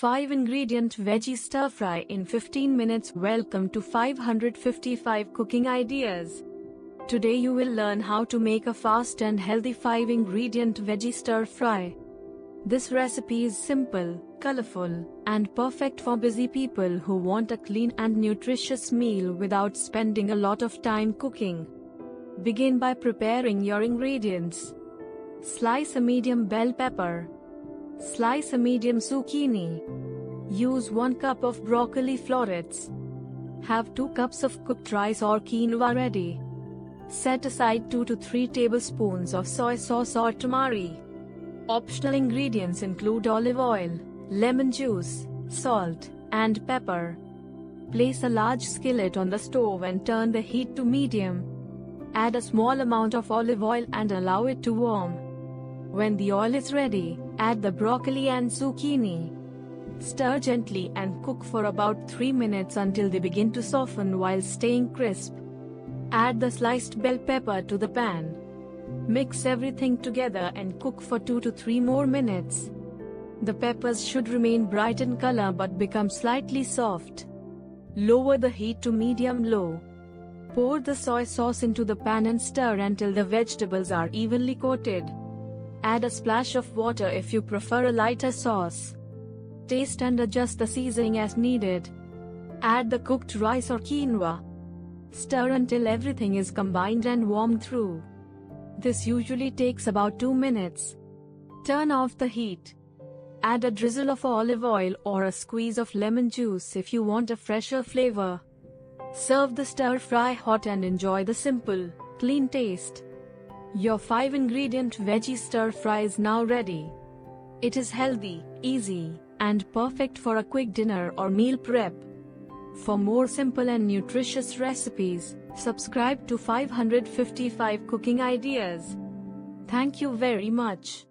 5-ingredient veggie stir-fry in 15 minutes. Welcome to 555 cooking ideas. Today you will learn how to make a fast and healthy 5-ingredient veggie stir-fry. This recipe is simple, colorful, and perfect for busy people who want a clean and nutritious meal without spending a lot of time cooking. Begin by preparing your ingredients. Slice a medium bell pepper. Slice a medium zucchini. Use 1 cup of broccoli florets. Have 2 cups of cooked rice or quinoa ready. Set aside 2 to 3 tablespoons of soy sauce or tamari. Optional ingredients include olive oil, lemon juice, salt, and pepper. Place a large skillet on the stove and turn the heat to medium. Add a small amount of olive oil and allow it to warm. When the oil is ready, add the broccoli and zucchini. Stir gently and cook for about 3 minutes until they begin to soften while staying crisp. Add the sliced bell pepper to the pan. Mix everything together and cook for 2 to 3 more minutes. The peppers should remain bright in color but become slightly soft. Lower the heat to medium-low. Pour the soy sauce into the pan and stir until the vegetables are evenly coated. Add a splash of water if you prefer a lighter sauce. Taste and adjust the seasoning as needed. Add the cooked rice or quinoa. Stir until everything is combined and warmed through. This usually takes about 2 minutes. Turn off the heat. Add a drizzle of olive oil or a squeeze of lemon juice if you want a fresher flavor. Serve the stir-fry hot and enjoy the simple, clean taste. Your 5-ingredient veggie stir-fry is now ready. It is healthy, easy, and perfect for a quick dinner or meal prep. For more simple and nutritious recipes, subscribe to 555 Cooking Ideas. Thank you very much.